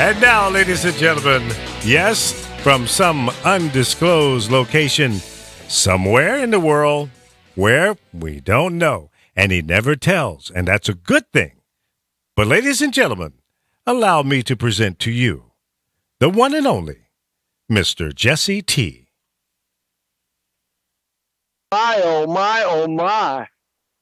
And now, ladies and gentlemen, yes, from some undisclosed location somewhere in the world where we don't know, and he never tells, and that's a good thing. But ladies and gentlemen, allow me to present to you the one and only Mr. Jesse T. My, oh my, oh my.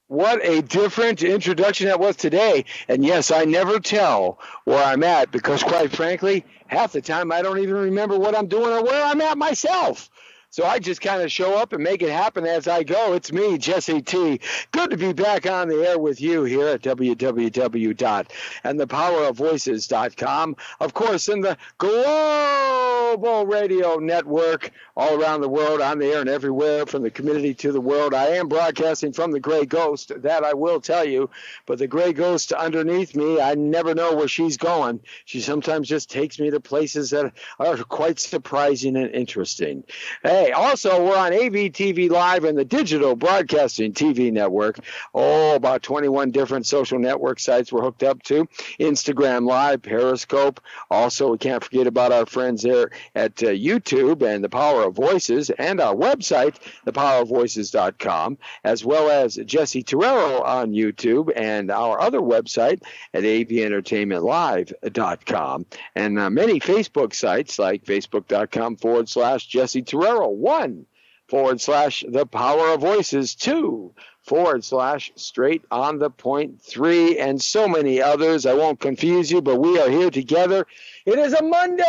What a different introduction that was today. And yes, I never tell where I'm at because, quite frankly, half the time I don't even remember what I'm doing or where I'm at myself. So I just kind of show up and make it happen as I go. It's me, Jesse T. Good to be back on the air with you here at www.andthepowerofvoices.com. Of course, in the global radio network all around the world, on the air and everywhere, from the community to the world. I am broadcasting from the Gray Ghost, that I will tell you. But the Gray Ghost underneath me, I never know where she's going. She sometimes just takes me to places that are quite surprising and interesting. Hey, also, we're on AVTV Live and the Digital Broadcasting TV Network. Oh, about 21 different social network sites we're hooked up to. Instagram Live, Periscope. Also, we can't forget about our friends there at YouTube and The Power of Voices, and our website, thepowerofvoices.com, as well as Jesse Torrero on YouTube and our other website at aventertainmentlive.com, and many Facebook sites like facebook.com/Jesse Torrero 1/The Power of Voices 2/Straight on the Point 3, and so many others. I won't confuse you, but we are here together. It is a Monday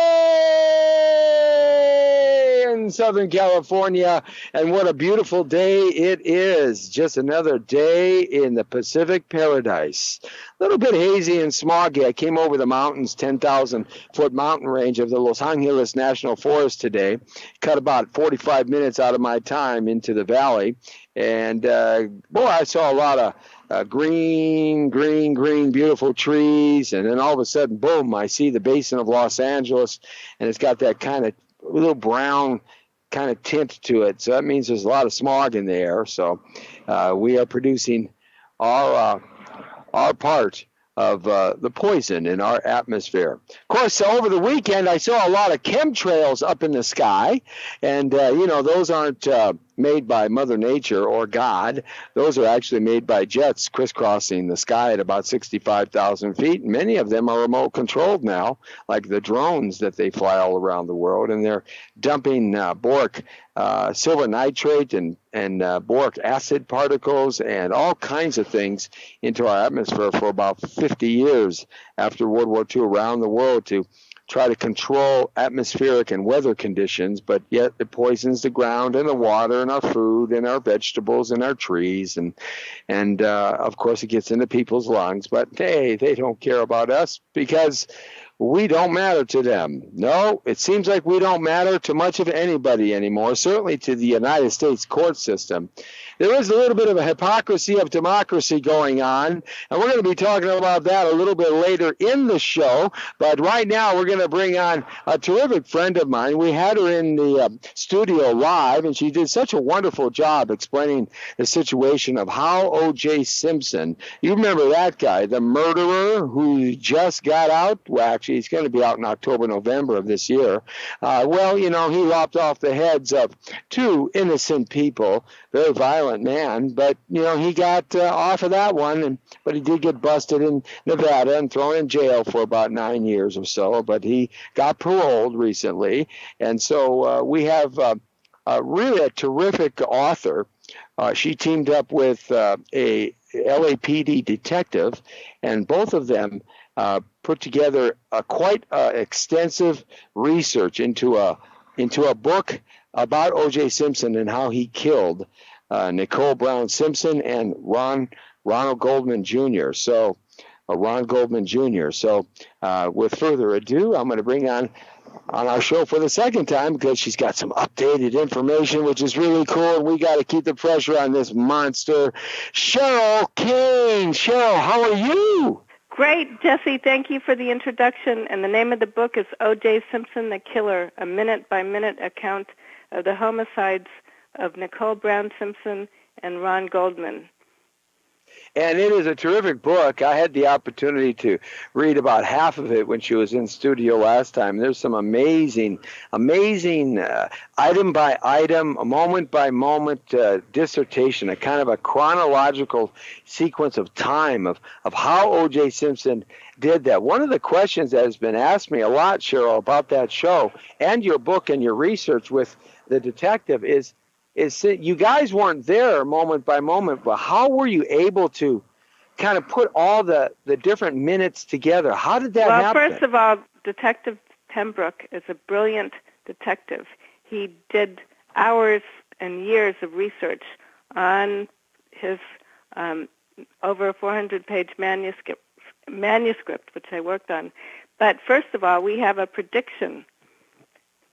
in Southern California, and what a beautiful day it is. Just another day in the Pacific paradise. A little bit hazy and smoggy. I came over the mountains, 10,000-foot mountain range of the Los Angeles National Forest today. Cut about 45 minutes out of my time into the valley. And, boy, I saw a lot of green, beautiful trees. And then all of a sudden, boom, I see the basin of Los Angeles, and it's got that kind of little brown kind of tint to it. So that means there's a lot of smog in the air. So we are producing our part of the poison in our atmosphere. Of course, over the weekend, I saw a lot of chemtrails up in the sky. And, those aren't made by Mother Nature or God. Those are actually made by jets crisscrossing the sky at about 65,000 feet. And many of them are remote controlled now, like the drones that they fly all around the world. And they're dumping boric silver nitrate and boric acid particles and all kinds of things into our atmosphere for about 50 years after World War II around the world to try to control atmospheric and weather conditions, but yet it poisons the ground and the water and our food and our vegetables and our trees. And of course, it gets into people's lungs. But, hey, they don't care about us because we don't matter to them. No, it seems like we don't matter to much of anybody anymore, certainly to the United States court system. There is a little bit of a hypocrisy of democracy going on, and we're going to be talking about that a little bit later in the show. But right now, we're going to bring on a terrific friend of mine. We had her in the studio live, and she did such a wonderful job explaining the situation of how O.J. Simpson, you remember that guy, the murderer who just got out? Well, actually, he's going to be out in October, November of this year. He lopped off the heads of two innocent people, very violent man, but, he got off of that one, but he did get busted in Nevada and thrown in jail for about 9 years or so, but he got paroled recently. And so we have really a terrific author. She teamed up with a LAPD detective, and both of them put together a quite extensive research into a book about O.J. Simpson and how he killed Nicole Brown Simpson and Ronald Goldman Jr. So, Ron Goldman Jr. So, with further ado, I'm going to bring on our show for the second time because she's got some updated information, which is really cool. And we got to keep the pressure on this monster, Cheryl Kane. Cheryl, how are you? Great, Jesse. Thank you for the introduction. And the name of the book is O.J. Simpson, the Killer, a minute-by-minute account of the homicides of Nicole Brown Simpson and Ron Goldman. And it is a terrific book. I had the opportunity to read about half of it when she was in studio last time. There's some amazing item by item, moment by moment dissertation, a kind of a chronological sequence of time of how O.J. Simpson did that. One of the questions that has been asked me a lot, Cheryl, about that show and your book and your research with the detective is you guys weren't there moment by moment, but how were you able to kind of put all the different minutes together? How did that happen? Well, first of all, Detective Pembroke is a brilliant detective. He did hours and years of research on his over 400-page manuscript, which I worked on. But first of all, we have a prediction.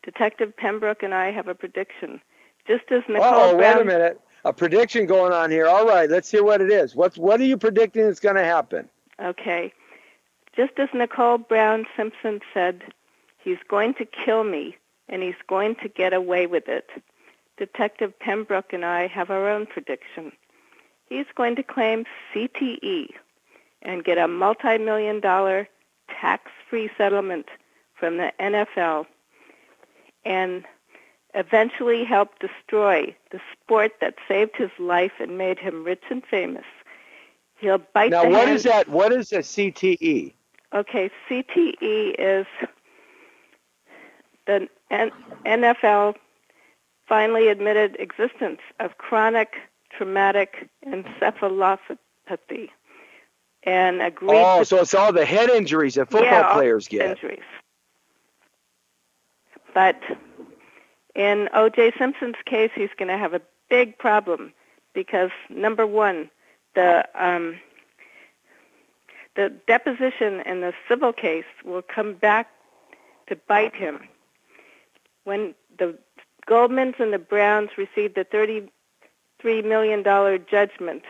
Detective Pembroke and I have a prediction. Just as Nicole Brown... wait a minute. A prediction going on here. All right, let's hear what it is. What are you predicting is going to happen? Okay. Just as Nicole Brown Simpson said, he's going to kill me, and he's going to get away with it. Detective Pembroke and I have our own prediction. He's going to claim CTE and get a multi-million-dollar tax-free settlement from the NFL and eventually help destroy the sport that saved his life and made him rich and famous. He'll bite now, the what hand. is that? What is a CTE? Okay, CTE is the NFL finally admitted existence of chronic traumatic encephalopathy and agreed to... so it's all the head injuries that football players get. Injuries. But in O.J. Simpson's case, he's going to have a big problem because, number one, the deposition in the civil case will come back to bite him. When the Goldmans and the Browns received the $33 million judgment,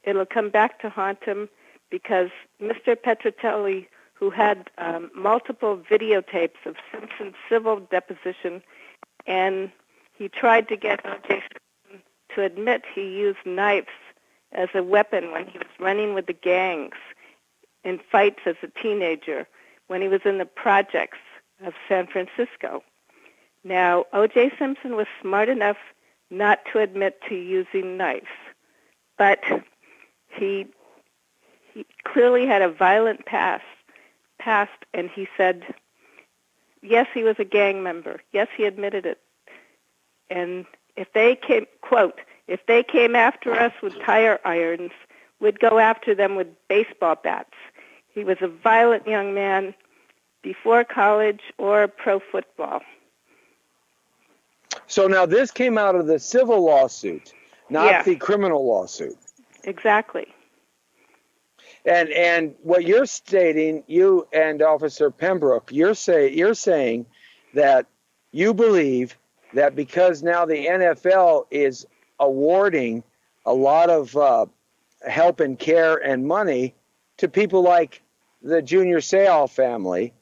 it'll come back to haunt him because Mr. Petrocelli, who had multiple videotapes of Simpson's civil deposition, and he tried to get O.J. Simpson to admit he used knives as a weapon when he was running with the gangs in fights as a teenager, when he was in the projects of San Francisco. Now, O.J. Simpson was smart enough not to admit to using knives, but he clearly had a violent past, and he said, yes, he was a gang member. Yes, he admitted it. And if they came, quote, if they came after us with tire irons, we'd go after them with baseball bats. He was a violent young man before college or pro football. So now this came out of the civil lawsuit, not the criminal lawsuit. Exactly. And what you're stating, you and Officer Pembroke, you're saying that you believe that because now the NFL is awarding a lot of help and care and money to people like the Junior Seau family,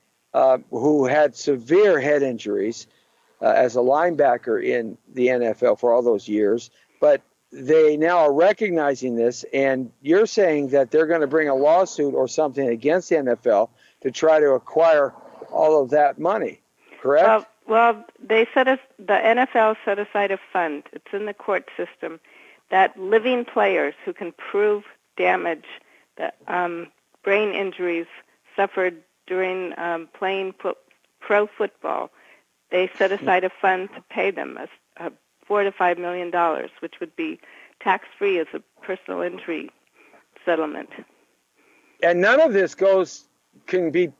who had severe head injuries as a linebacker in the NFL for all those years, but they now are recognizing this, and you're saying that they're going to bring a lawsuit or something against the NFL to try to acquire all of that money, correct? Well, the NFL set aside a fund. It's in the court system that living players who can prove damage, that brain injuries suffered during playing pro football, they set aside a fund to pay them $4 to $5 million, which would be tax-free as a personal injury settlement. And none of this can be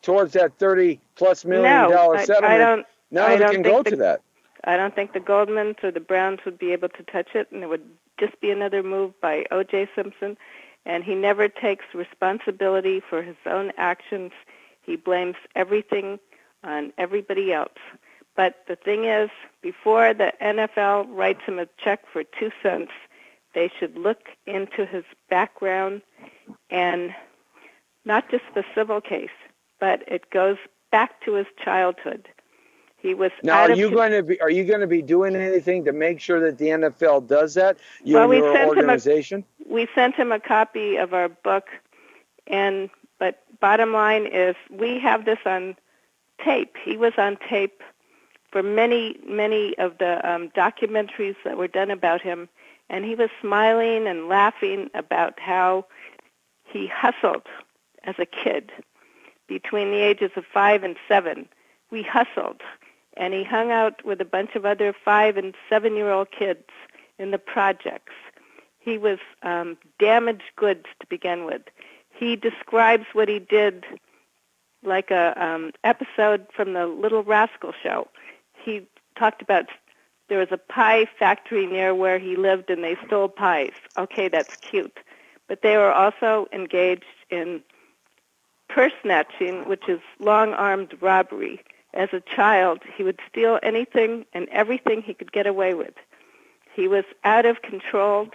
towards that $30+ million settlement. None of it can go to that. I don't think the Goldmans or the Browns would be able to touch it, and it would just be another move by O.J. Simpson. And he never takes responsibility for his own actions. He blames everything on everybody else. But the thing is, before the NFL writes him a check for 2 cents, they should look into his background, and not just the civil case, but it goes back to his childhood. He was Now, out are of you going to be doing anything to make sure that the NFL does that? You and your organization? We sent him a copy of our book, but bottom line is we have this on tape. He was on tape for many of the documentaries that were done about him, and he was smiling and laughing about how he hustled as a kid. Between the ages of 5 and 7, we hustled, and he hung out with a bunch of other 5 and 7-year-old kids in the projects. He was damaged goods to begin with. He describes what he did like a episode from the Little Rascal show. He talked about there was a pie factory near where he lived and they stole pies. Okay, that's cute. But they were also engaged in purse snatching, which is long-armed robbery. As a child, he would steal anything and everything he could get away with. He was out of control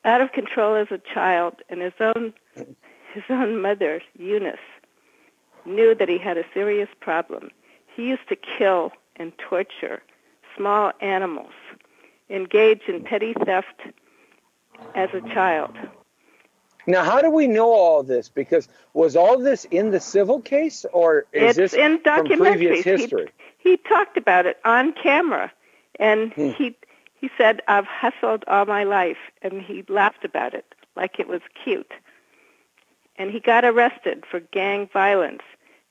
as a child, and his own mother, Eunice, knew that he had a serious problem. He used to kill and torture small animals, engage in petty theft as a child. Now, how do we know all this? Because was all this in the civil case, or is this in from previous history? He talked about it on camera, and he said, "I've hustled all my life," and he laughed about it like it was cute. And he got arrested for gang violence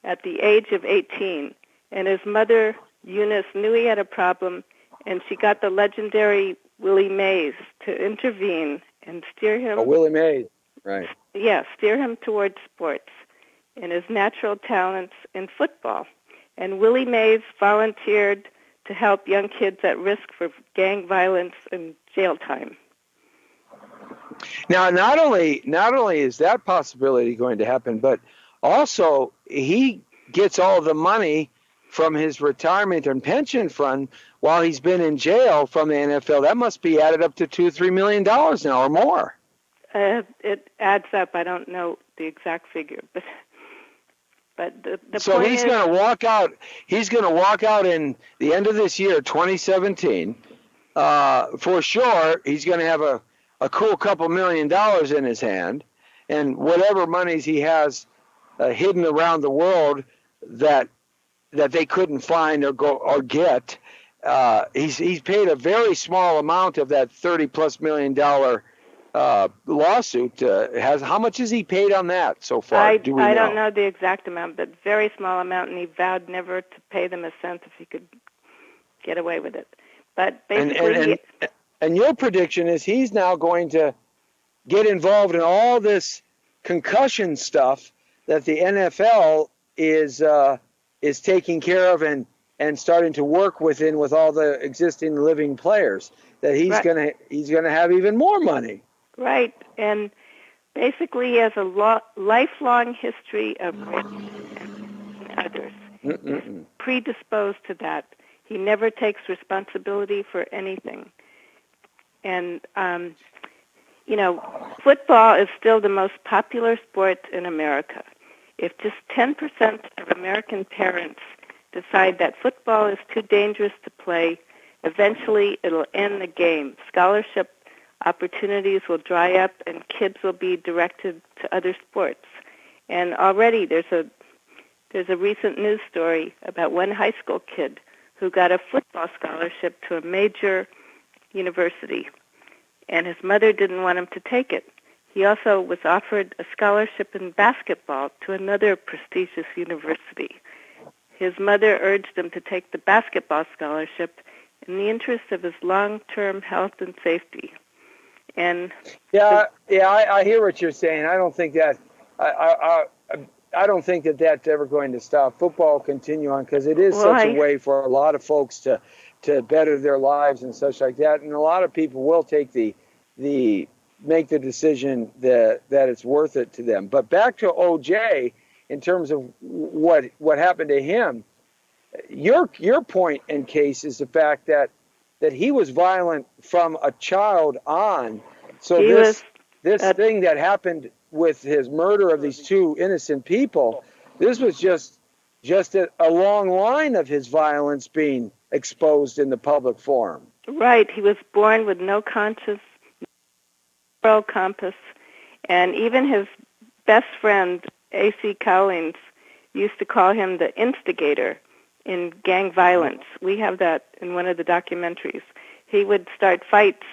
at the age of 18, and his mother, Eunice, knew he had a problem, and she got the legendary Willie Mays to intervene and steer him. Oh, Willie Mays. Right. Yeah, steer him towards sports and his natural talents in football. And Willie Mays volunteered to help young kids at risk for gang violence and jail time. Now, not only is that possibility going to happen, but also he gets all the money from his retirement and pension fund while he's been in jail from the NFL. That must be added up to $2-3 million now or more. It adds up. I don't know the exact figure, but the so point he's is, going to walk out. He's going to walk out in the end of this year, 2017. For sure, he's going to have a cool couple $1 million in his hand, and whatever monies he has hidden around the world that they couldn't find or get. He's paid a very small amount of that $30+ million lawsuit. How much has he paid on that so far? I don't know the exact amount, but very small amount, and he vowed never to pay them a cent if he could get away with it. But basically, and your prediction is he's now going to get involved in all this concussion stuff that the NFL is taking care of and starting to work with all the existing living players. That he's gonna have even more money. Right, and basically he has a lifelong history of others. Predisposed to that. He never takes responsibility for anything. And, football is still the most popular sport in America. If just 10% of American parents decide that football is too dangerous to play, eventually it'll end the game. Scholarship opportunities will dry up and kids will be directed to other sports. And already there's a recent news story about one high school kid who got a football scholarship to a major university, and his mother didn't want him to take it. He also was offered a scholarship in basketball to another prestigious university. His mother urged him to take the basketball scholarship in the interest of his long-term health and safety. And I hear what you're saying. I don't think that I don't think that that's ever going to stop. Football will continue on because it is such a way for a lot of folks to better their lives and such like that. And a lot of people will take make the decision that it's worth it to them. But back to OJ, in terms of what happened to him, your point and case is the fact that he was violent from a child on. So this thing that happened with his murder of these two innocent people, this was just just a long line of his violence being exposed in the public forum. Right. He was born with no conscience, moral compass, and even his best friend, A.C. Cowlings, used to call him the instigator in gang violence. We have that in one of the documentaries. He would start fights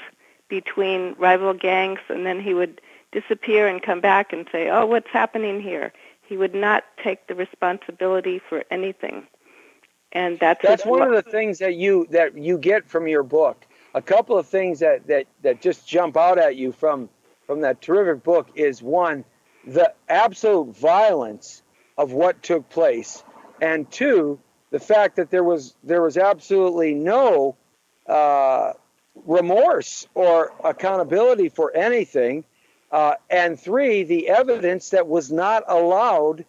between rival gangs, and then he would disappear and come back and say, "Oh, what's happening here?" He would not take the responsibility for anything. And that's one of the things that you get from your book. A couple of things that just jump out at you from that terrific book is, one, the absolute violence of what took place, and two, the fact that there was absolutely no remorse or accountability for anything, and three, the evidence that was not allowed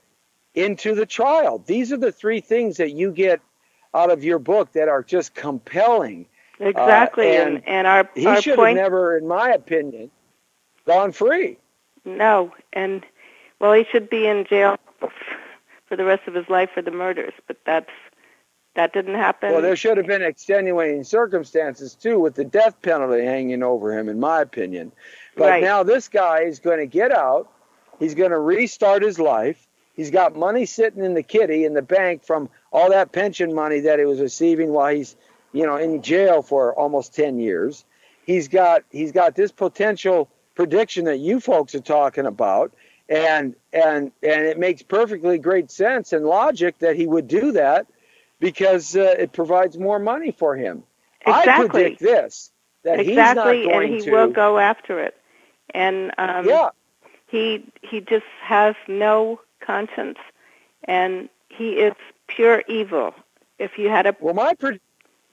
into the trial. These are the three things that you get out of your book that are just compelling. Exactly, and he should have never, in my opinion, gone free. No, and well, he should be in jail for the rest of his life for the murders, but that didn't happen. Well, there should have been extenuating circumstances too, with the death penalty hanging over him, in my opinion. But right. Now this guy is going to get out. He's going to restart his life. He's got money sitting in the kitty in the bank from all that pension money that he was receiving while he's, in jail for almost 10 years. He's got this potential prediction that you folks are talking about, and it makes perfectly great sense and logic that he would do that because it provides more money for him. Exactly. I predict this, that he's not going to. And he will go after it. And he just has no conscience, and he is pure evil. If you had a well,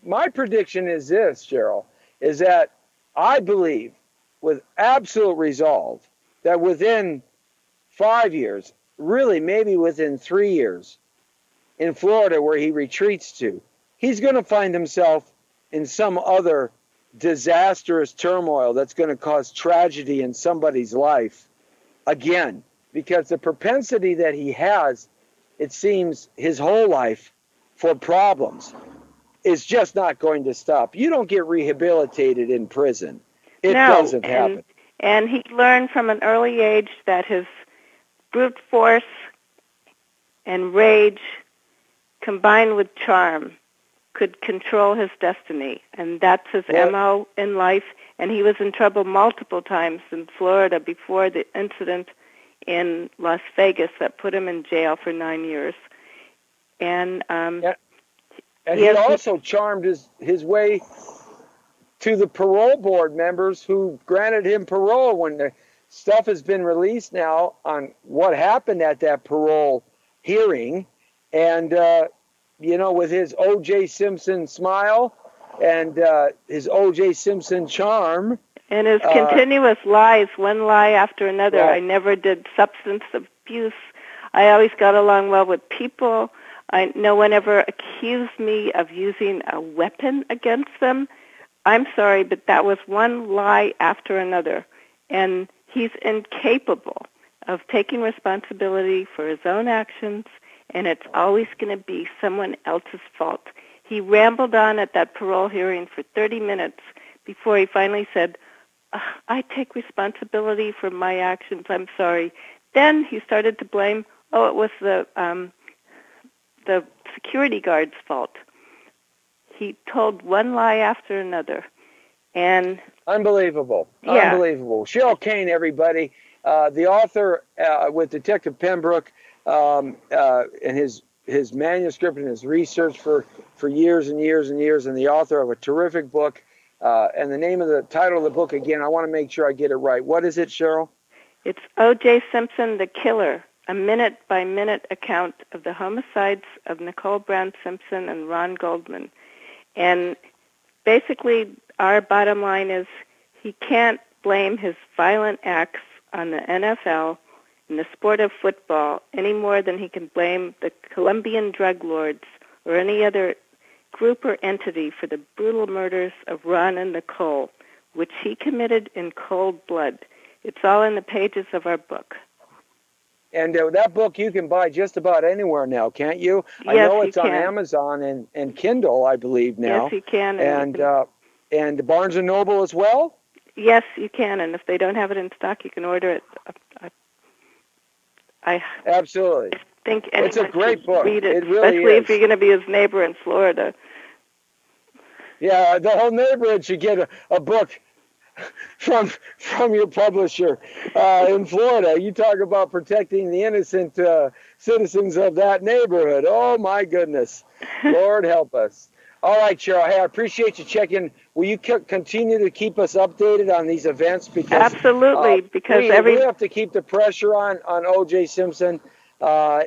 my prediction is this, Cheryl, is that I believe with absolute resolve that within 5 years, really maybe within 3 years, in Florida where he retreats to, he's going to find himself in some other disastrous turmoil that's going to cause tragedy in somebody's life again, because the propensity that he has, it seems, his whole life for problems is just not going to stop. You don't get rehabilitated in prison. It doesn't happen. And he learned from an early age that his brute force and rage combined with charm could control his destiny. And that's his MO in life. And he was in trouble multiple times in Florida before the incident in Las Vegas that put him in jail for 9 years. And he also charmed his way to the parole board members who granted him parole when the stuff has been released now on what happened at that parole hearing. And, with his O.J. Simpson smile and his O.J. Simpson charm. And his continuous lies, one lie after another. Right. I never did substance abuse. I always got along well with people. No one ever accused me of using a weapon against them. I'm sorry, but that was one lie after another. And he's incapable of taking responsibility for his own actions, and it's always going to be someone else's fault. He rambled on at that parole hearing for 30 minutes before he finally said, I take responsibility for my actions, I'm sorry. Then he started to blame, it was the security guard's fault. He told one lie after another. And Unbelievable. Yeah. Unbelievable. Cheryl Kane, everybody, the author with Detective Pembroke, and his manuscript and his research for years and years and years, and the author of a terrific book. And the title of the book, again, I want to make sure I get it right. What is it, Cheryl? It's O.J. Simpson, the Killer, a minute-by-minute account of the homicides of Nicole Brown Simpson and Ron Goldman. And basically, our bottom line is he can't blame his violent acts on the NFL and the sport of football any more than he can blame the Colombian drug lords or any other group or entity for the brutal murders of Ron and Nicole, which he committed in cold blood. It's all in the pages of our book. And that book you can buy just about anywhere now, can't you? Yes, I know it's you on can. Amazon and Kindle, I believe now. Yes, you can. And Barnes and Noble as well. Yes, you can. And if they don't have it in stock, you can order it. I Absolutely. think It's a anyone great should book. read it, It really especially is. if you're going to be his neighbor in Florida. Yeah, the whole neighborhood should get a book from your publisher in Florida. You talk about protecting the innocent citizens of that neighborhood. Oh, my goodness. Lord help us. All right, Cheryl. Hey, I appreciate you checking. Will you continue to keep us updated on these events? Because Absolutely, because we have to keep the pressure on O.J. Simpson. I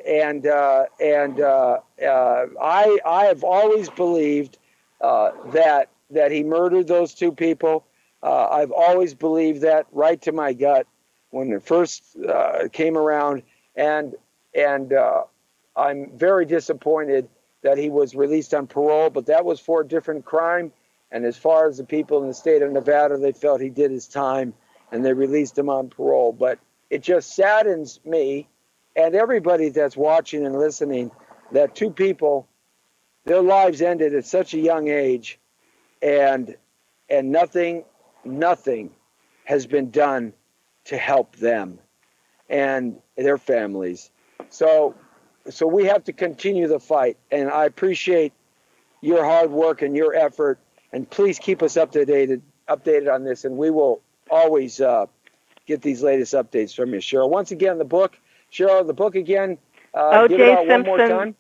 have always believed that he murdered those two people. I've always believed that right to my gut when it first came around, and I'm very disappointed that he was released on parole, but that was for a different crime. And as far as the people in the state of Nevada, they felt he did his time, and they released him on parole. But it just saddens me and everybody that's watching and listening that two people, their lives ended at such a young age, and nothing has been done to help them and their families. So we have to continue the fight, and I appreciate your hard work and your effort, and please keep us updated on this, and we will always get these latest updates from you, Cheryl. Once again, the book, Cheryl, the book again, give it out one more time.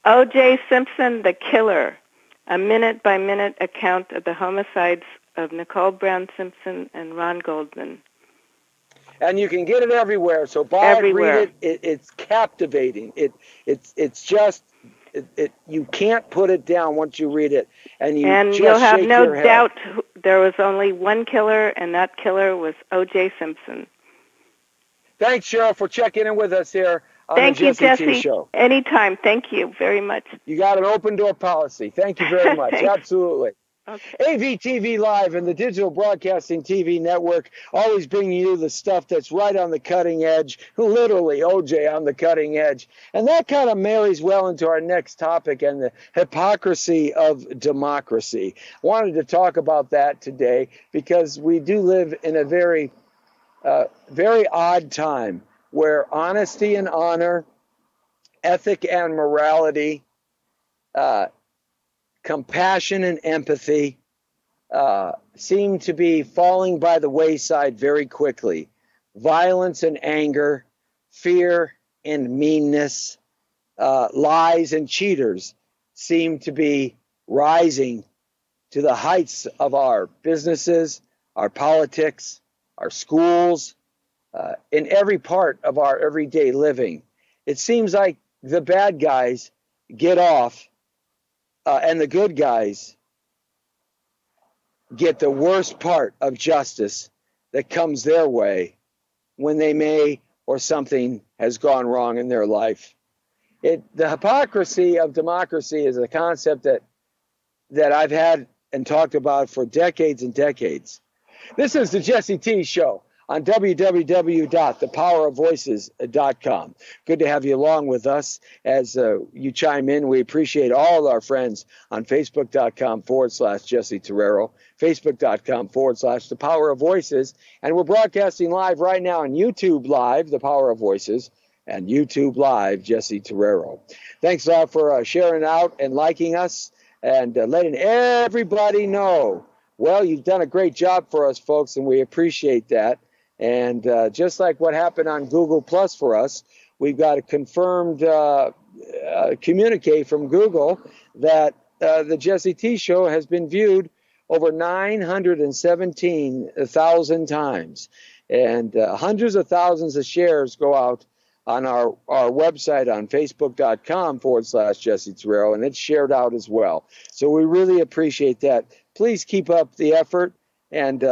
O.J. Simpson, The Killer, a minute-by-minute account of the homicides of Nicole Brown Simpson and Ron Goldman. And you can get it everywhere. So buy it, read it. It's captivating. It's just you can't put it down once you read it. And you'll have no doubt there was only one killer, and that killer was O.J. Simpson. Thanks, Cheryl, for checking in with us here on Thank the you, Jesse Jesse. T Show. Anytime. Thank you very much. You got an open door policy. Thank you very much. Absolutely. Okay. AVTV Live and the Digital Broadcasting TV Network, always bringing you the stuff that's right on the cutting edge, literally OJ on the cutting edge. And that kind of marries well into our next topic and the hypocrisy of democracy. I wanted to talk about that today because we do live in a very odd time where honesty and honor, ethic and morality, compassion and empathy seem to be falling by the wayside very quickly. Violence and anger, fear and meanness, lies and cheaters seem to be rising to the heights of our businesses, our politics, our schools, in every part of our everyday living. It seems like the bad guys get off and the good guys get the worst part of justice that comes their way when they may or something has gone wrong in their life. The hypocrisy of democracy is a concept that I've had and talked about for decades and decades. This is the Jesse T Show on www.thepowerofvoices.com. Good to have you along with us as you chime in. We appreciate all our friends on Facebook.com/Jesse Torrero, Facebook.com/The Power of Voices. And we're broadcasting live right now on YouTube Live, The Power of Voices, and YouTube Live, Jesse Torrero. Thanks a lot for sharing out and liking us and letting everybody know. Well, you've done a great job for us, folks, and we appreciate that. And just like what happened on Google Plus for us, we've got a confirmed communique from Google that the Jesse T Show has been viewed over 917,000 times. And hundreds of thousands of shares go out on our website on Facebook.com/Jesse Torrero, and it's shared out as well. So we really appreciate that. Please keep up the effort, and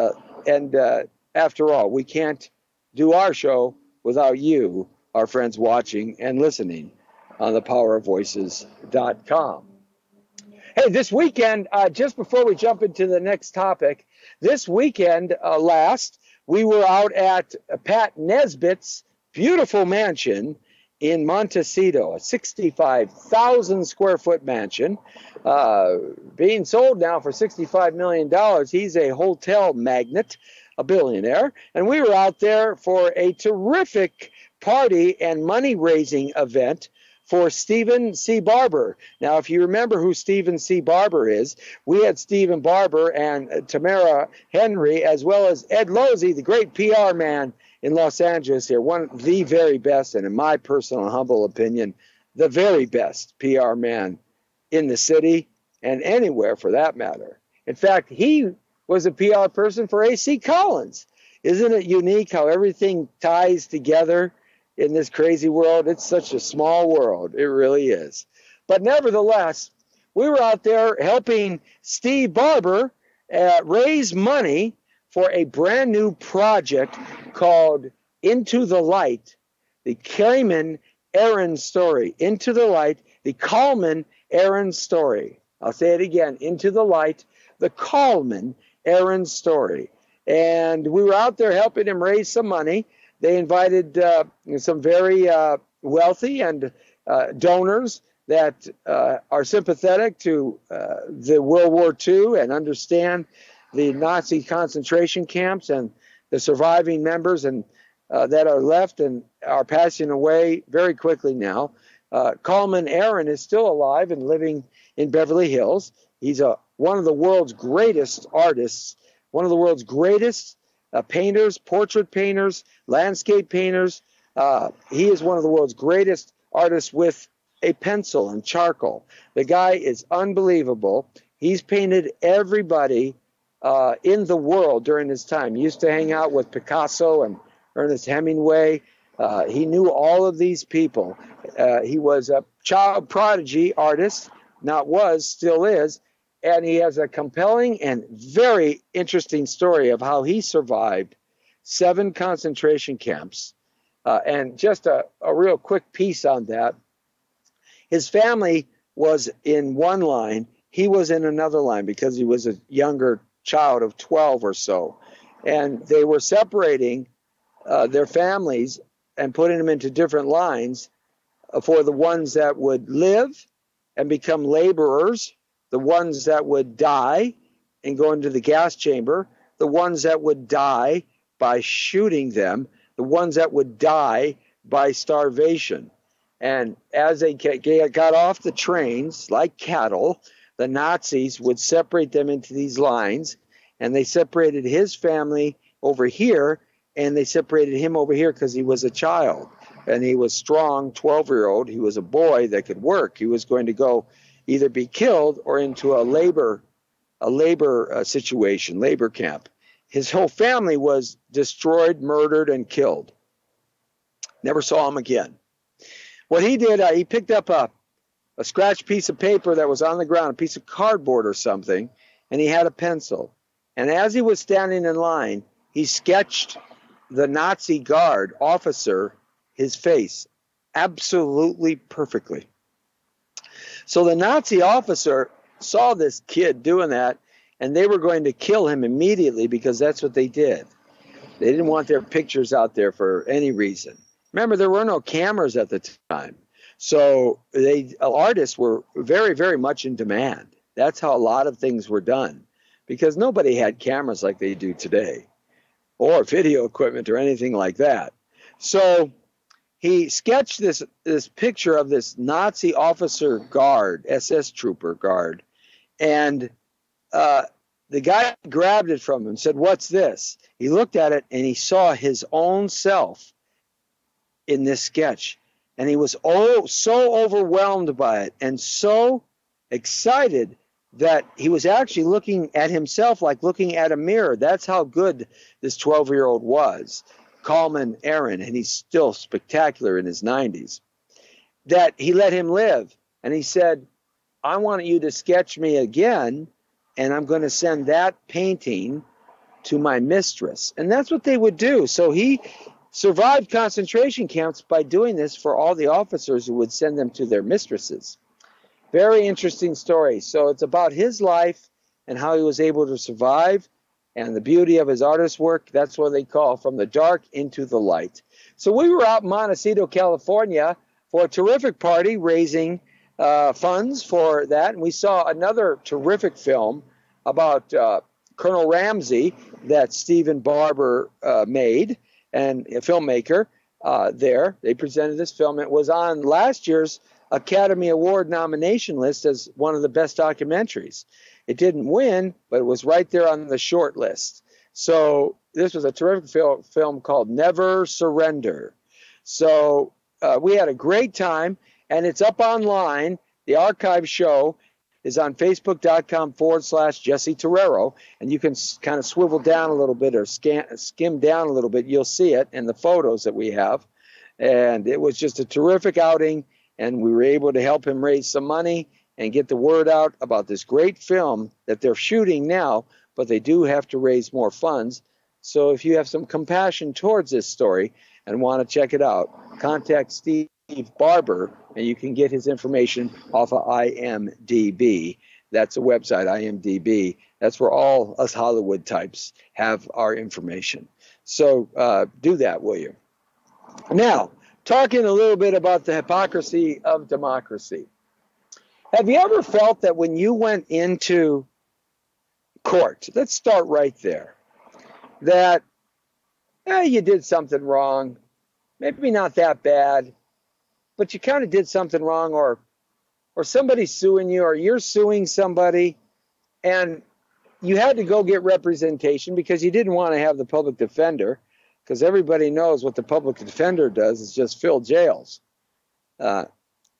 after all, we can't do our show without you, our friends watching and listening on thepowerofvoices.com. Hey, this weekend, just before we jump into the next topic, this weekend we were out at Pat Nesbitt's beautiful mansion in Montecito, a 65,000 square foot mansion, being sold now for $65 million. He's a hotel magnate, a billionaire. And we were out there for a terrific party and money-raising event for Stephen C. Barber. Now, if you remember who Stephen C. Barber is, we had Stephen Barber and Tamara Henry, as well as Ed Losey, the great PR man in Los Angeles here, the very best, and in my personal humble opinion, the very best PR man in the city and anywhere for that matter. In fact, he was a PR person for A.C. Collins. Isn't it unique how everything ties together in this crazy world? It's such a small world. It really is. But nevertheless, we were out there helping Steve Barber raise money for a brand new project called Into the Light, the Cayman Aaron story. Into the Light, the Coleman Aaron story. I'll say it again, Into the Light, the Coleman Aaron story. And we were out there helping him raise some money. They invited some very wealthy and donors that are sympathetic to the World War II and understand the Nazi concentration camps and the surviving members and that are left and are passing away very quickly now. Coleman Aaron is still alive and living in Beverly Hills. He's one of the world's greatest artists, one of the world's greatest painters, portrait painters, landscape painters. He is one of the world's greatest artists with a pencil and charcoal. The guy is unbelievable. He's painted everybody in the world during his time. He used to hang out with Picasso and Ernest Hemingway. He knew all of these people. He was a child prodigy artist, still is, and he has a compelling and very interesting story of how he survived 7 concentration camps. And just a real quick piece on that. His family was in one line. He was in another line because he was a younger child of 12 or so. And they were separating their families and putting them into different lines for the ones that would live and become laborers, the ones that would die and go into the gas chamber, the ones that would die by shooting them, the ones that would die by starvation. And as they got off the trains like cattle, the Nazis would separate them into these lines, and they separated his family over here, and they separated him over here because he was a child, and he was strong, 12-year-old. He was a boy that could work. He was going to go either be killed or into a labor situation, labor camp. His whole family was destroyed, murdered, and killed. Never saw him again. What he did, he picked up a scratched piece of paper that was on the ground, a piece of cardboard or something, and he had a pencil. And as he was standing in line, he sketched the Nazi guard officer, his face, absolutely perfectly. So the Nazi officer saw this kid doing that, and they were going to kill him immediately because that's what they did. They didn't want their pictures out there for any reason. Remember, there were no cameras at the time. So artists were very, very much in demand. That's how a lot of things were done, because nobody had cameras like they do today or video equipment or anything like that. So he sketched this picture of this Nazi officer guard, SS trooper guard, and the guy grabbed it from him and said, "What's this?" He looked at it and he saw his own self in this sketch. And he was so overwhelmed by it and so excited that he was actually looking at himself like looking at a mirror. That's how good this 12-year-old was, Coleman Aaron, and he's still spectacular in his 90s, that he let him live. And he said, "I want you to sketch me again, and I'm going to send that painting to my mistress." And that's what they would do. So he survived concentration camps by doing this for all the officers who would send them to their mistresses. Very interesting story. So it's about his life and how he was able to survive and the beauty of his artist work. That's what they call From the Dark into the Light. So we were out in Montecito, California for a terrific party raising funds for that. And we saw another terrific film about Colonel Ramsey that Stephen Barber made, and a filmmaker there. They presented this film. It was on last year's Academy Award nomination list as one of the best documentaries. It didn't win, but it was right there on the short list. So this was a terrific film called Never Surrender. So we had a great time, and it's up online. The archive show is on facebook.com/Jesse Torrero, and you can kind of swivel down a little bit or skim down a little bit. You'll see it in the photos that we have. And it was just a terrific outing, and we were able to help him raise some money and get the word out about this great film that they're shooting now, but they do have to raise more funds. So if you have some compassion towards this story and want to check it out, contact Steve Barber, and you can get his information off of IMDb. That's a website, IMDb. That's where all us Hollywood types have our information. So do that, will you? Now, talking a little bit about the hypocrisy of democracy. Have you ever felt that when you went into court, let's start right there, that you did something wrong, maybe not that bad, but you kind of did something wrong, or somebody's suing you, or you're suing somebody, and you had to go get representation because you didn't want to have the public defender, because everybody knows what the public defender does is just fill jails.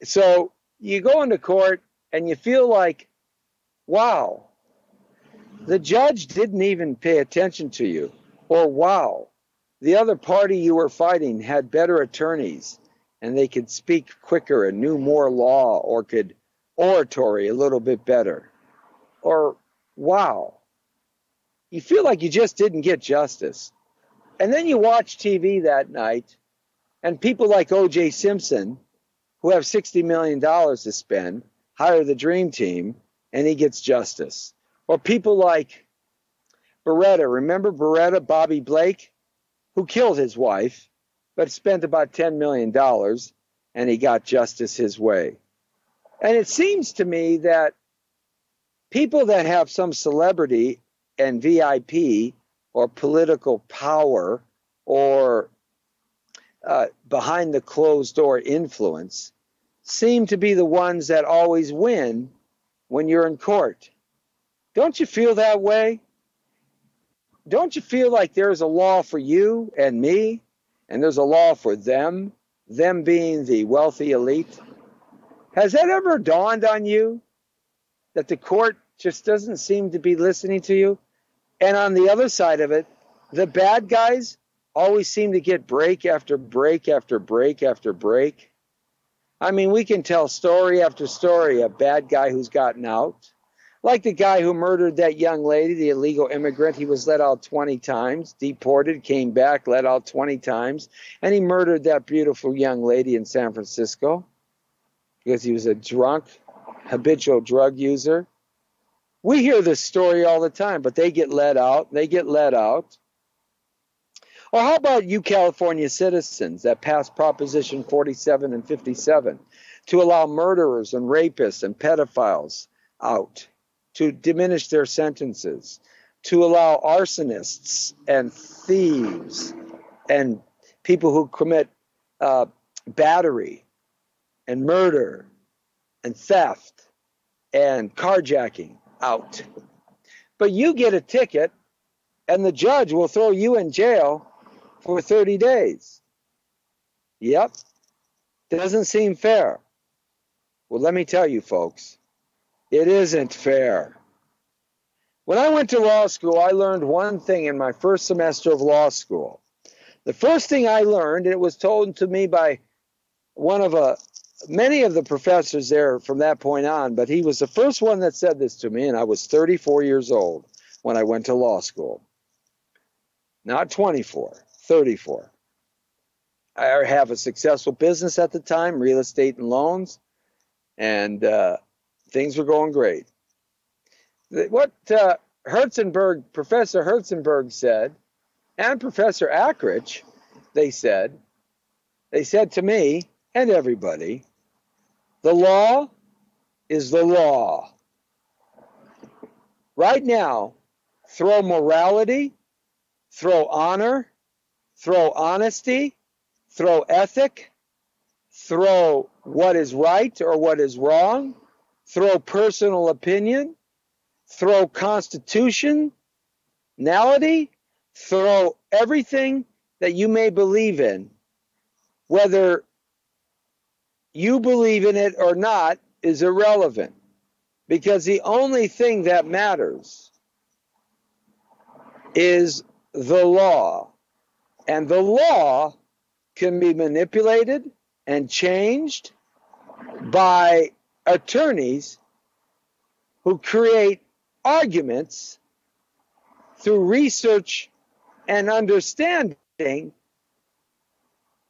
So you go into court and you feel like, wow, the judge didn't even pay attention to you, or wow, the other party you were fighting had better attorneys and they could speak quicker and knew more law, or could oratory a little bit better, or wow, you feel like you just didn't get justice. And then you watch TV that night, and people like O.J. Simpson, who have $60 million to spend, hire the dream team, and he gets justice. Or people like Beretta. Remember Beretta, Bobby Blake, who killed his wife, but spent about $10 million, and he got justice his way. And it seems to me that people that have some celebrity and VIP or political power or behind the closed door influence seem to be the ones that always win when you're in court. Don't you feel that way? Don't you feel like there's a law for you and me, and there's a law for them being the wealthy elite? Has that ever dawned on you that the court just doesn't seem to be listening to you? And on the other side of it, the bad guys always seem to get break after break after break after break. I mean, we can tell story after story of bad guy who's gotten out. Like the guy who murdered that young lady, the illegal immigrant. He was let out 20 times, deported, came back, let out 20 times. And he murdered that beautiful young lady in San Francisco because he was a drunk, habitual drug user. We hear this story all the time, but they get let out. They get let out. Or how about you California citizens that passed Proposition 47 and 57 to allow murderers and rapists and pedophiles out, to diminish their sentences, to allow arsonists and thieves and people who commit battery and murder and theft and carjacking out. But you get a ticket and the judge will throw you in jail for 30 days. Yep. Doesn't seem fair. Well, let me tell you, folks, it isn't fair. When I went to law school, I learned one thing in my first semester of law school. The first thing I learned, and it was told to me by one of many of the professors there from that point on, but he was the first one that said this to me, and I was 34 years old when I went to law school. Not 24, 34. I have a successful business at the time, real estate and loans, and things were going great. What Professor Herzenberg said, and Professor Ackrich, they said, They said to me and everybody, the law is the law. Right now, throw morality, throw honor, throw honesty, throw ethic, throw what is right or what is wrong, throw personal opinion, throw constitutionality, throw everything that you may believe in. Whether you believe in it or not is irrelevant, because the only thing that matters is the law. And the law can be manipulated and changed by attorneys who create arguments through research and understanding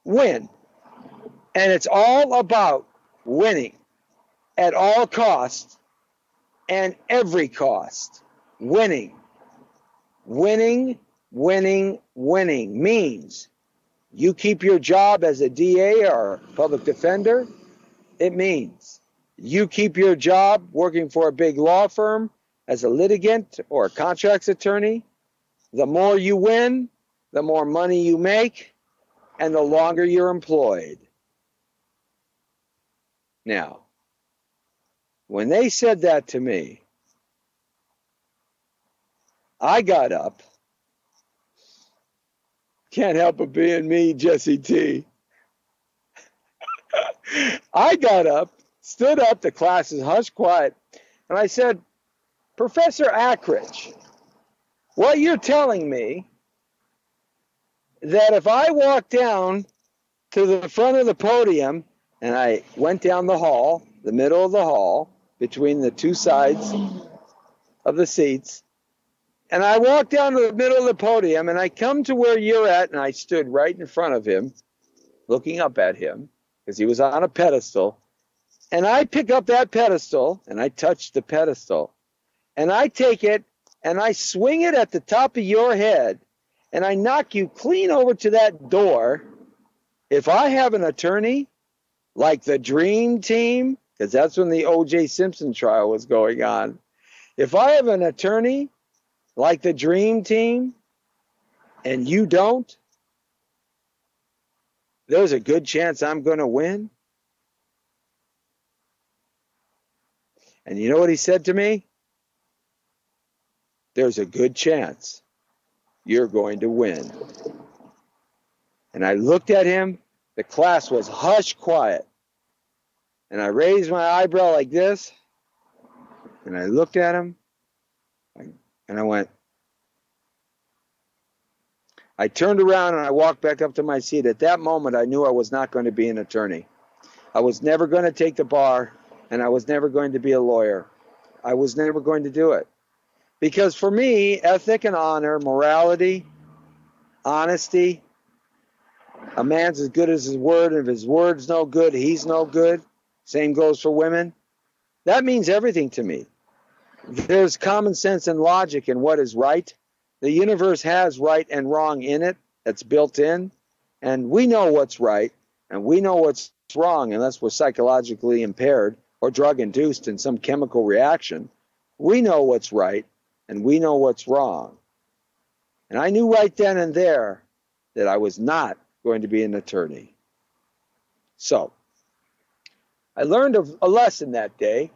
win. And it's all about winning at all costs and every cost. Winning. Winning, winning, winning means you keep your job as a DA or public defender. It means you keep your job working for a big law firm as a litigant or a contracts attorney. The more you win, the more money you make, and the longer you're employed. Now, when they said that to me, I got up. Can't help but being me, Jesse T. I got up, stood up, the class is hushed quiet, and I said, Professor Ackridge, what you're telling me that if I walk down to the front of the podium, and I went down the hall, the middle of the hall, between the two sides of the seats, and I walked down to the middle of the podium, and I come to where you're at, and I stood right in front of him, looking up at him, because he was on a pedestal, and I pick up that pedestal, and I touch the pedestal, and I take it, and I swing it at the top of your head, and I knock you clean over to that door. If I have an attorney like the Dream Team, because that's when the O.J. Simpson trial was going on, if I have an attorney like the Dream Team and you don't, there's a good chance I'm going to win. And you know what he said to me? There's a good chance you're going to win. And I looked at him. The class was hush quiet. And I raised my eyebrow like this. And I looked at him. And I went. I turned around and I walked back up to my seat. At that moment, I knew I was not going to be an attorney. I was never going to take the bar, and I was never going to be a lawyer. I was never going to do it. Because for me, ethic and honor, morality, honesty, a man's as good as his word, and if his word's no good, he's no good. Same goes for women. That means everything to me. There's common sense and logic in what is right. The universe has right and wrong in it. That's built in. And we know what's right, and we know what's wrong, unless we're psychologically impaired or drug-induced in some chemical reaction. We know what's right, and we know what's wrong. And I knew right then and there that I was not going to be an attorney. So, I learned a lesson that day.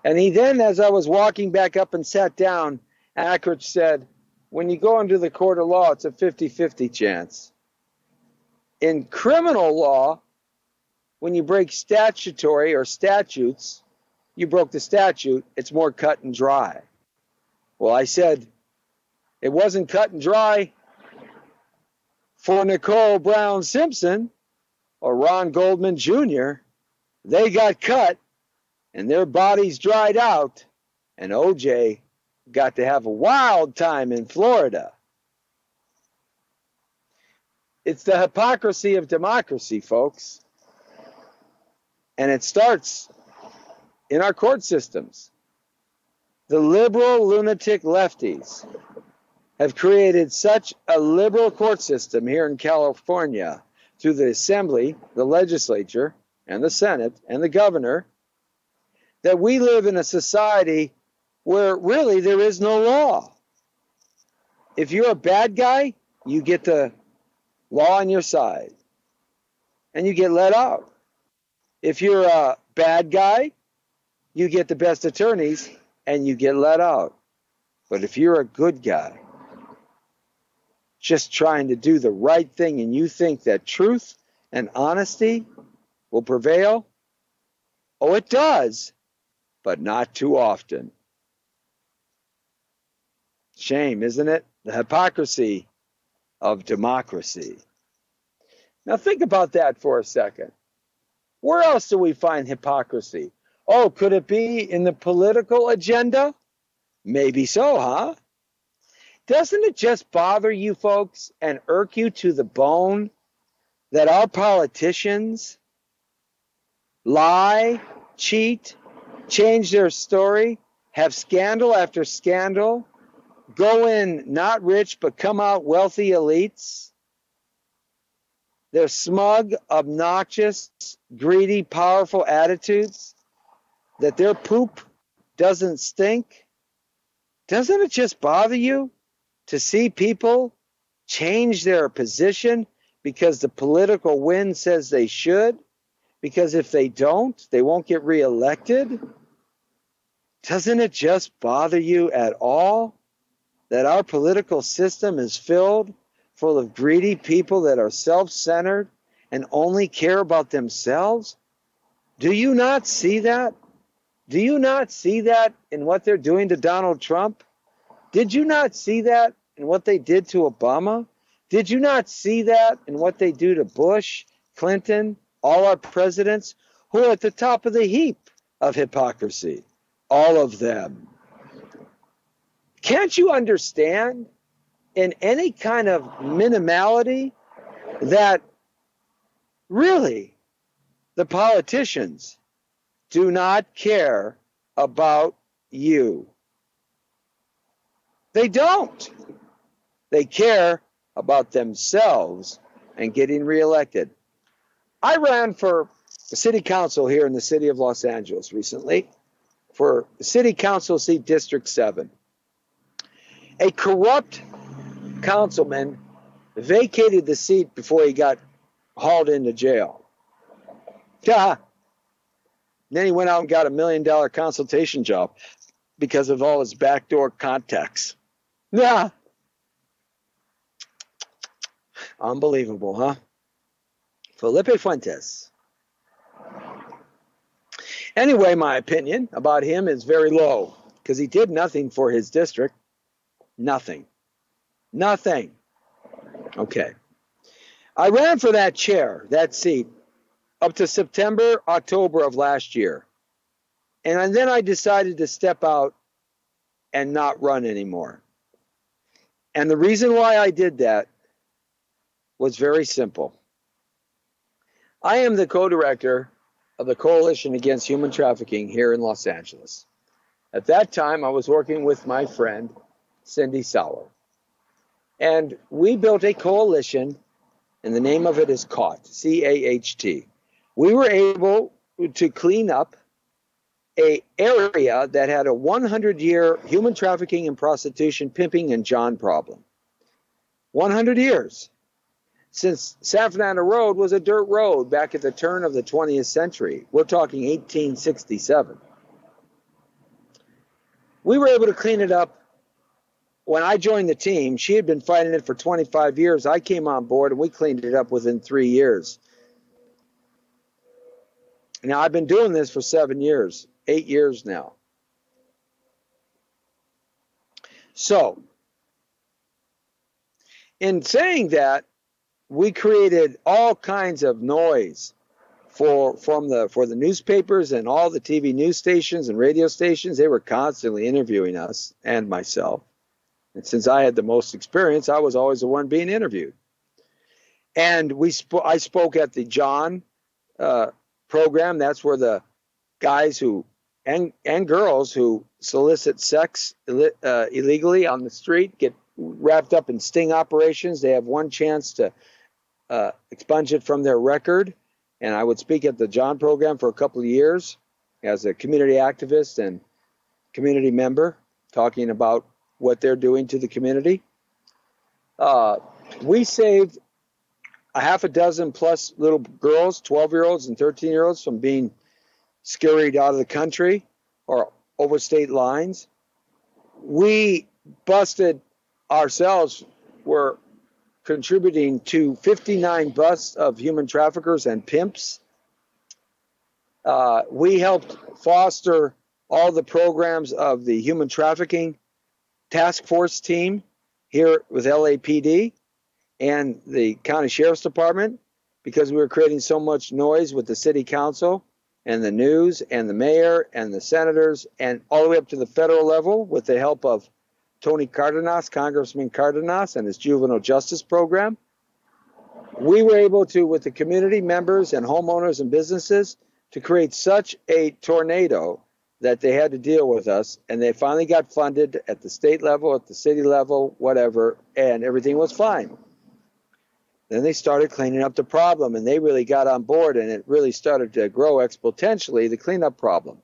And he then, as I was walking back up and sat down, Ackridge said, when you go into the court of law, it's a 50-50 chance. In criminal law, when you break statutory or statutes, you broke the statute, it's more cut and dry. Well, I said, it wasn't cut and dry for Nicole Brown Simpson or Ron Goldman Jr. They got cut and their bodies dried out, and OJ got to have a wild time in Florida. It's the hypocrisy of democracy, folks. And it starts in our court systems. The liberal lunatic lefties have created such a liberal court system here in California through the assembly, the legislature, and the Senate, and the governor, that we live in a society where really there is no law. If you're a bad guy, you get the law on your side, and you get let out. If you're a bad guy, you get the best attorneys, and you get let out. But if you're a good guy, just trying to do the right thing, and you think that truth and honesty will prevail, oh, it does, but not too often. Shame, isn't it? The hypocrisy of democracy. Now think about that for a second. Where else do we find hypocrisy? Oh, could it be in the political agenda? Maybe so, huh? Doesn't it just bother you folks and irk you to the bone that our politicians lie, cheat, change their story, have scandal after scandal, go in not rich but come out wealthy elites? Their smug, obnoxious, greedy, powerful attitudes, that their poop doesn't stink. Doesn't it just bother you to see people change their position because the political wind says they should? Because if they don't, they won't get reelected? Doesn't it just bother you at all that our political system is filled full of greedy people that are self-centered and only care about themselves? Do you not see that? Do you not see that in what they're doing to Donald Trump? Did you not see that in what they did to Obama? Did you not see that in what they do to Bush, Clinton, all our presidents who are at the top of the heap of hypocrisy? All of them. Can't you understand in any kind of minimality that really the politicians do not care about you? They don't. They care about themselves and getting reelected. I ran for city council here in the city of Los Angeles recently for city council seat District 7. A corrupt councilman vacated the seat before he got hauled into jail. Yeah. Then he went out and got $1 million consultation job because of all his backdoor contacts. Yeah. Unbelievable, huh? Felipe Fuentes. Anyway, my opinion about him is very low because he did nothing for his district. Nothing. Nothing. Okay. I ran for that chair, that seat, up to September, October of last year. And then I decided to step out and not run anymore. And the reason why I did that was very simple. I am the co-director of the Coalition Against Human Trafficking here in Los Angeles. At that time, I was working with my friend, Cindy Sauer. And we built a coalition, and the name of it is CAHT, C-A-H-T. We were able to clean up an area that had a 100-year human trafficking and prostitution, pimping, and John problem. 100 years. Since San Fernando Road was a dirt road back at the turn of the 20th century. We're talking 1867. We were able to clean it up. When I joined the team, she had been fighting it for 25 years. I came on board and we cleaned it up within 3 years. Now, I've been doing this for 7 years, 8 years now. So, in saying that, we created all kinds of noise for the newspapers and all the TV news stations and radio stations. They were constantly interviewing us and myself. And since I had the most experience, I was always the one being interviewed. And I spoke at the John program. That's where the guys who and girls who solicit sex illegally on the street get wrapped up in sting operations. They have one chance to expunge it from their record. And I would speak at the John program for a couple of years as a community activist and community member, talking about what they're doing to the community. We saved a half a dozen plus little girls, 12-year-olds and 13-year-olds, from being scurried out of the country or over state lines. We busted ourselves, were contributing to 59 busts of human traffickers and pimps. We helped foster all the programs of the human trafficking task force team here with LAPD and the county sheriff's department, because we were creating so much noise with the city council and the news and the mayor and the senators, and all the way up to the federal level with the help of Tony Cardenas, Congressman Cardenas, and his juvenile justice program. We were able to, with the community members and homeowners and businesses, to create such a tornado that they had to deal with us, and they finally got funded at the state level, at the city level, whatever, and everything was fine. Then they started cleaning up the problem, and they really got on board, and it really started to grow exponentially, the cleanup problem.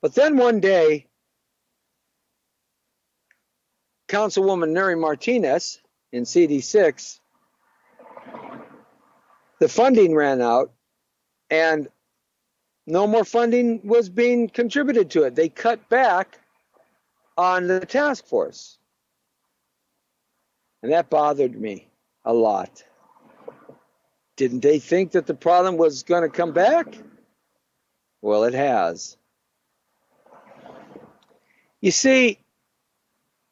But then one day, Councilwoman Neri Martinez in CD6, the funding ran out, and no more funding was being contributed to it. They cut back on the task force. And that bothered me a lot. Didn't they think that the problem was going to come back? Well, it has. You see,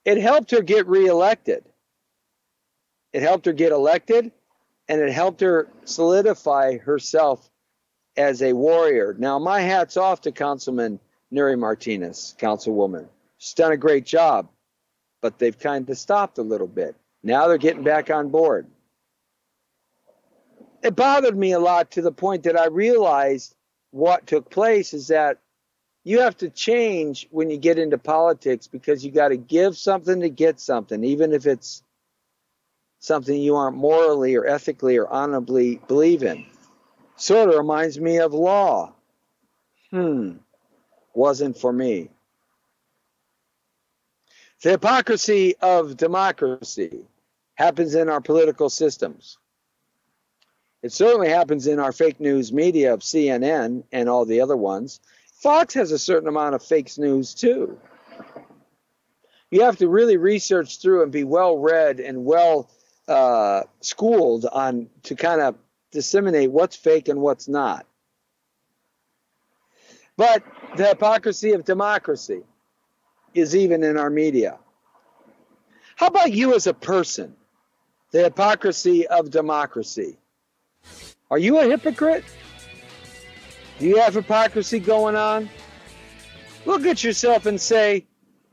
it helped her get reelected. It helped her get elected, and it helped her solidify herself as a warrior. Now, my hat's off to Councilman Neri Martinez, Councilwoman. She's done a great job, but they've kind of stopped a little bit. Now they're getting back on board. It bothered me a lot, to the point that I realized what took place is that you have to change when you get into politics, because you got to give something to get something, even if it's something you aren't morally or ethically or honorably believe in. Sort of reminds me of law. Wasn't for me. The hypocrisy of democracy happens in our political systems. It certainly happens in our fake news media of CNN and all the other ones. Fox has a certain amount of fake news too. You have to really research through and be well read and well schooled on to kind of disseminate what's fake and what's not. But the hypocrisy of democracy is even in our media. How about you as a person? The hypocrisy of democracy. Are you a hypocrite? Do you have hypocrisy going on? Look at yourself and say,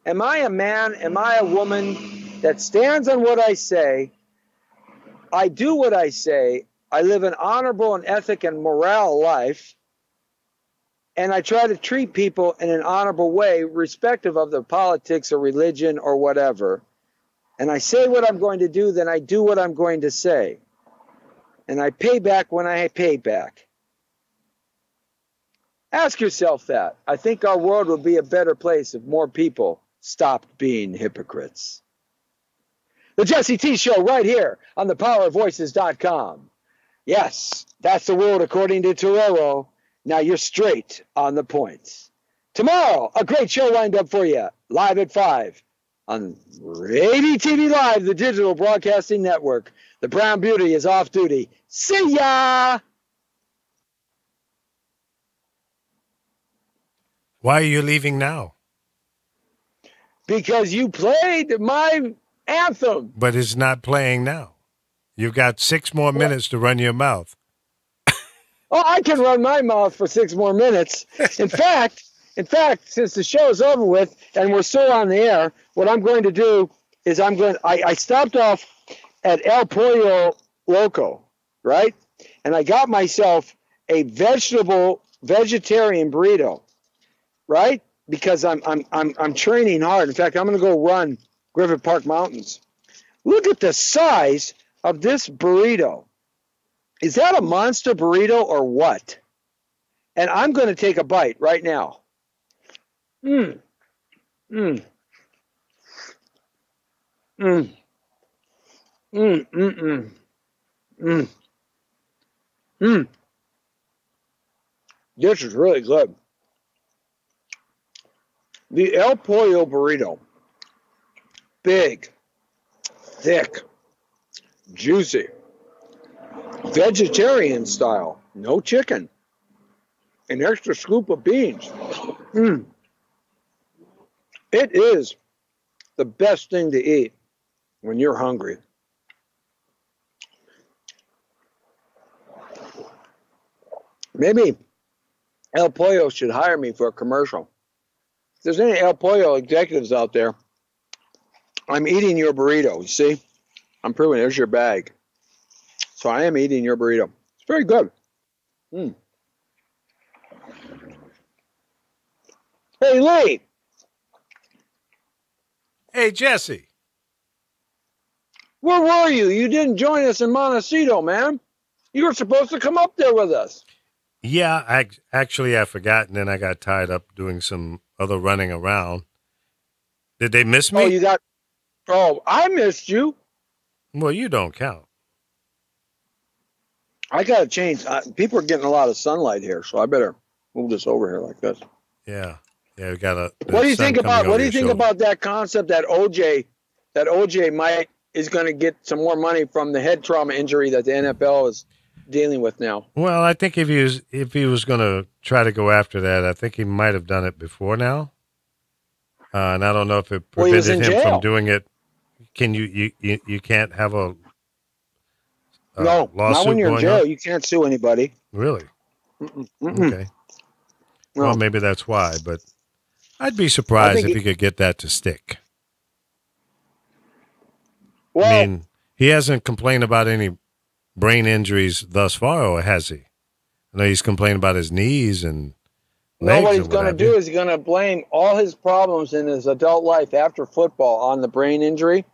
am I a man, am I a woman that stands on what I say? I do what I say. I live an honorable and ethic and moral life. And I try to treat people in an honorable way, respective of their politics or religion or whatever. And I say what I'm going to do, then I do what I'm going to say. And I pay back when I pay back. Ask yourself that. I think our world would be a better place if more people stopped being hypocrites. The Jesse T Show right here on thepowervoices.com. Yes, that's the world according to Torrero. Now you're straight on the points. Tomorrow, a great show lined up for you, live at 5 on ABTV Live, the digital broadcasting network. The Brown Beauty is off duty. See ya! Why are you leaving now? Because you played my anthem. But it's not playing now. You've got 6 more minutes to run your mouth. Oh, I can run my mouth for 6 more minutes. In fact, since the show is over with and we're still on the air, what I'm going to do is I stopped off at El Pollo Loco, right? And I got myself a vegetarian burrito, right? Because I'm training hard. In fact, I'm going to go run Griffith Park Mountains. Look at the size of this burrito. Is that a monster burrito or what? And I'm going to take a bite right now. Mmm. Mmm. Mmm. Mmm. Mmm. Mmm. Mmm. This is really good. The El Pollo burrito. Big, thick, juicy, vegetarian style, no chicken, an extra scoop of beans. Mm. It is the best thing to eat when you're hungry. Maybe El Pollo should hire me for a commercial. If there's any El Pollo executives out there, I'm eating your burrito. You see? I'm proving there's your bag. So I am eating your burrito. It's very good. Mm. Hey, Lee. Hey, Jesse. Where were you? You didn't join us in Montecito, man. You were supposed to come up there with us. Yeah, I forgot, and then I got tied up doing some other running around. Did they miss me? Oh, I missed you. Well, you don't count. I got to change. People are getting a lot of sunlight here, so I better move this over here like this. Yeah, we got a. What do you think about that concept that OJ is going to get some more money from the head trauma injury that the NFL is dealing with now? Well, I think if he was going to try to go after that, I think he might have done it before now. And I don't know if it prevented him from doing it. Can you can't have a no, lawsuit not when you're in jail. On? You can't sue anybody. Really? Mm-mm. Mm-mm. Okay. No. Well, maybe that's why, but I'd be surprised if he could get that to stick. Well, I mean, he hasn't complained about any brain injuries thus far, or has he? I know he's complained about his knees and legs. What he's going to do is he's going to blame all his problems in his adult life after football on the brain injury.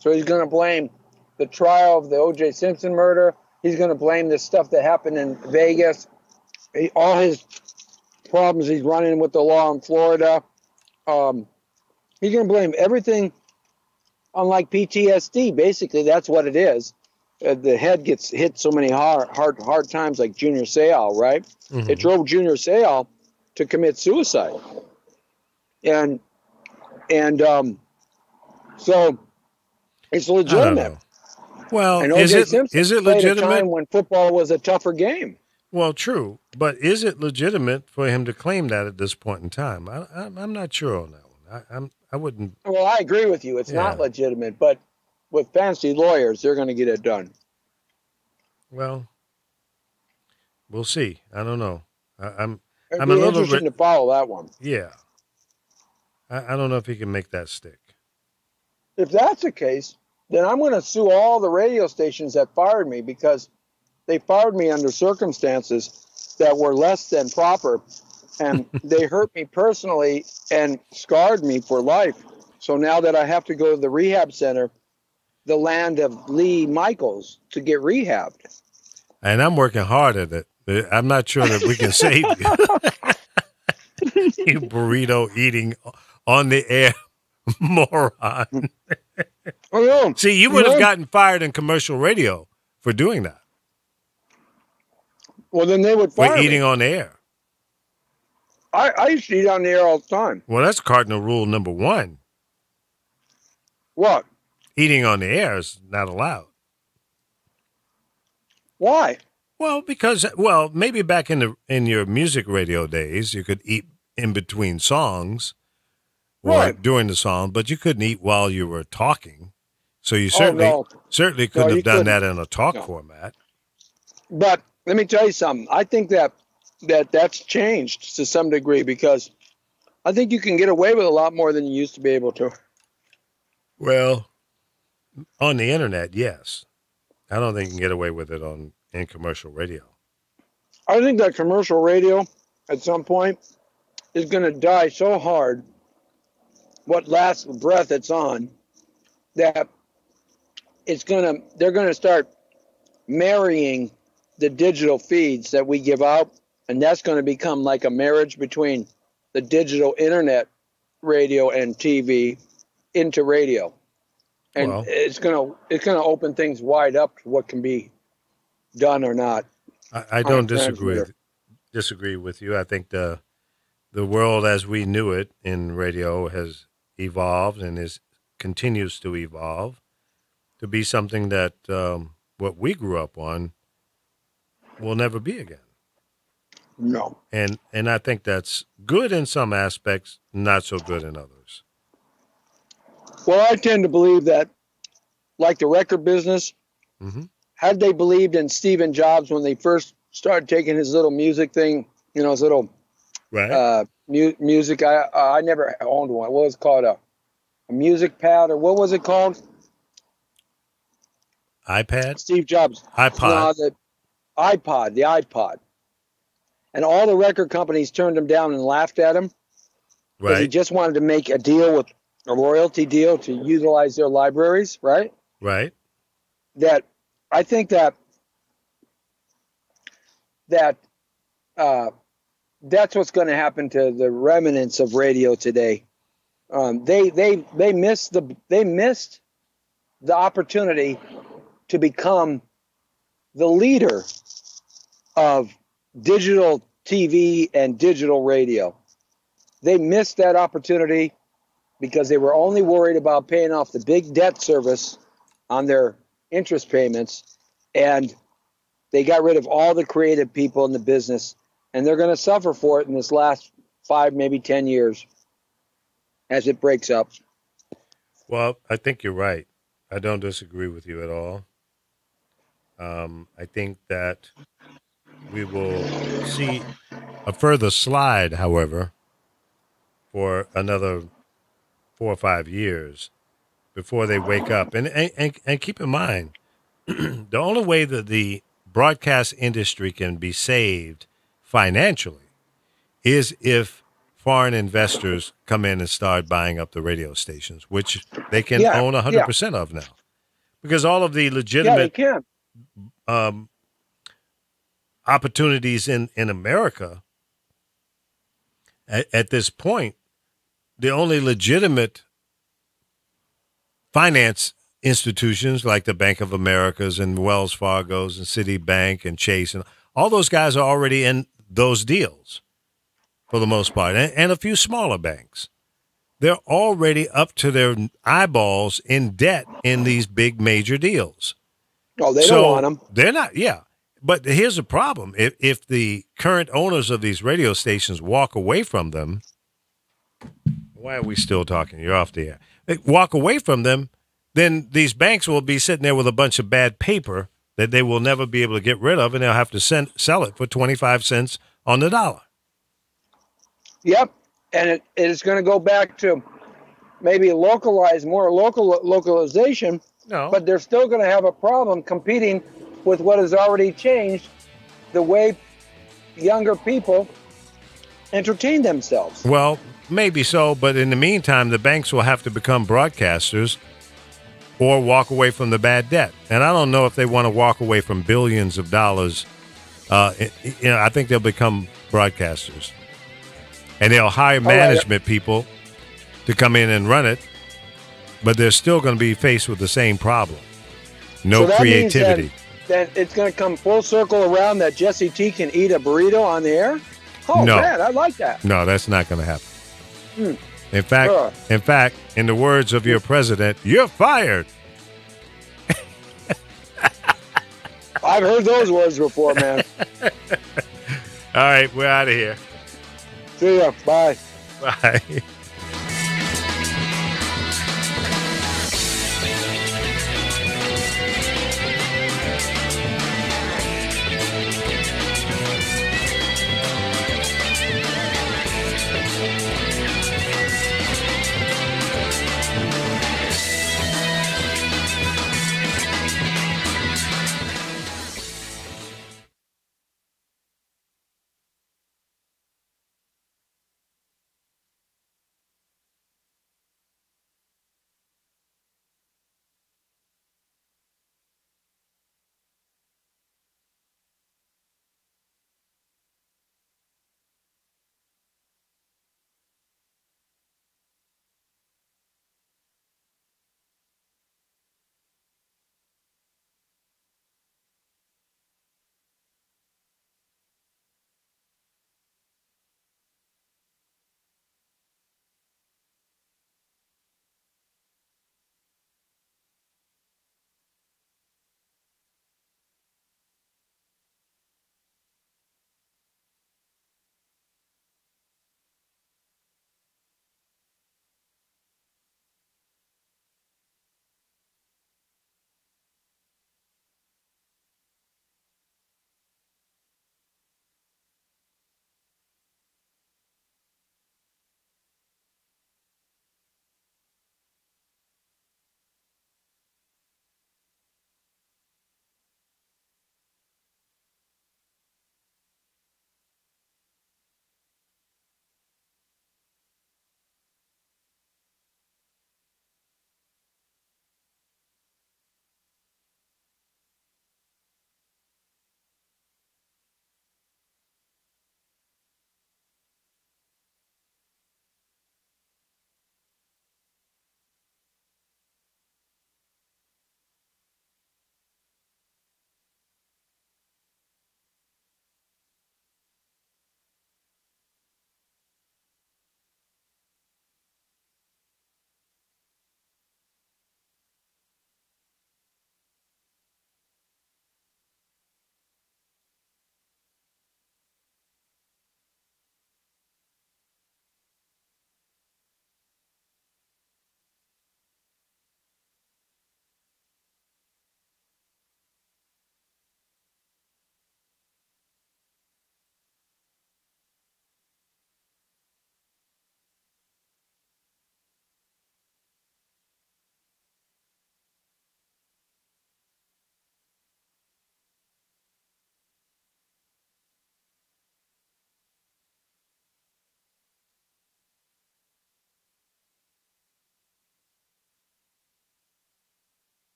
So he's going to blame the trial of the O.J. Simpson murder. He's going to blame the stuff that happened in Vegas. All his problems he's running with the law in Florida. He's going to blame everything on like PTSD. Basically, that's what it is. The head gets hit so many hard times, like Junior Seau, right? Mm-hmm. It drove Junior Seau to commit suicide, and so it's legitimate. Well, and is it played legitimate? a time when football was a tougher game. Well, true, but is it legitimate for him to claim that at this point in time? I'm not sure on that one. I wouldn't. Well, I agree with you. It's not legitimate, but with fancy lawyers, they're going to get it done. Well, we'll see. I don't know. I'm a little interested to follow that one. Yeah, I don't know if he can make that stick. If that's the case, then I'm going to sue all the radio stations that fired me because they fired me under circumstances that were less than proper, and they hurt me personally and scarred me for life. So now that I have to go to the rehab center, the land of Lee Michaels, to get rehabbed. And I'm working hard at it. I'm not sure that we can save you. You burrito eating on the air moron. Oh, no. See, you would have gotten fired in commercial radio for doing that. Well, then they would fire me. Eating on the air. I used to eat on the air all the time. Well, that's cardinal rule number 1. What? Eating on the air is not allowed. Why? Well, because maybe back in your music radio days, you could eat in between songs or during the song, but you couldn't eat while you were talking. So you certainly couldn't have done that in a talk format. But let me tell you something. I think that's changed to some degree because I think you can get away with a lot more than you used to be able to. Well, on the internet, yes. I don't think you can get away with it in commercial radio. I think that commercial radio at some point is going to die so hard, what last breath it's on, that they're gonna start marrying the digital feeds that we give out, and that's going to become like a marriage between the digital internet radio and TV into radio, and Well, it's gonna open things wide up to what can be done or not. I On a don't disagree with you. I think the world as we knew it in radio has evolved and continues to evolve to be something that what we grew up on will never be again. No. And I think that's good in some aspects, not so good in others. Well, I tend to believe that, like the record business, had they believed in Stephen Jobs when they first started taking his little music thing, his little music. I never owned one. What was it called? A music pad, or what was it called? iPad? Steve Jobs. iPod. No, the iPod. And all the record companies turned him down and laughed at him. Because he just wanted to make a deal with a royalty deal to utilize their libraries, right? Right. That I think that's what's going to happen to the remnants of radio today. They missed the opportunity to become the leader of digital TV and digital radio. They missed that opportunity because they were only worried about paying off the big debt service on their interest payments, and they got rid of all the creative people in the business, and they're going to suffer for it in this last 5, maybe 10 years as it breaks up. Well, I think you're right. I don't disagree with you at all. I think that we will see a further slide, however, for another 4 or 5 years before they wake up. And keep in mind, the only way that the broadcast industry can be saved financially is if foreign investors come in and start buying up the radio stations, which they can own 100% of now. Because all of the legitimate opportunities in America at this point, the only legitimate finance institutions like the Bank of Americas and Wells Fargo's and Citibank and Chase, and all those guys are already in those deals for the most part, and a few smaller banks. They're already up to their eyeballs in debt in these big major deals. Oh, they don't want them. They're not, But here's the problem. If the current owners of these radio stations walk away from them, why are we still talking? You're off the air. They walk away from them, then these banks will be sitting there with a bunch of bad paper that they will never be able to get rid of, and they'll have to sell it for 25 cents on the dollar. Yep, and it's going to go back to maybe localization. No. But they're still going to have a problem competing with what has already changed the way younger people entertain themselves. Well, maybe so, but in the meantime, the banks will have to become broadcasters or walk away from the bad debt. And I don't know if they want to walk away from billions of dollars. I think they'll become broadcasters. And they'll hire management people to come in and run it, but they're still going to be faced with the same problem. No creativity. Then it's going to come full circle around that Jesse T can eat a burrito on the air? Oh, no. Man, I like that. No, that's not going to happen. In fact, in the words of your president, you're fired. I've heard those words before, man. All right, we're out of here. See ya. Bye. Bye.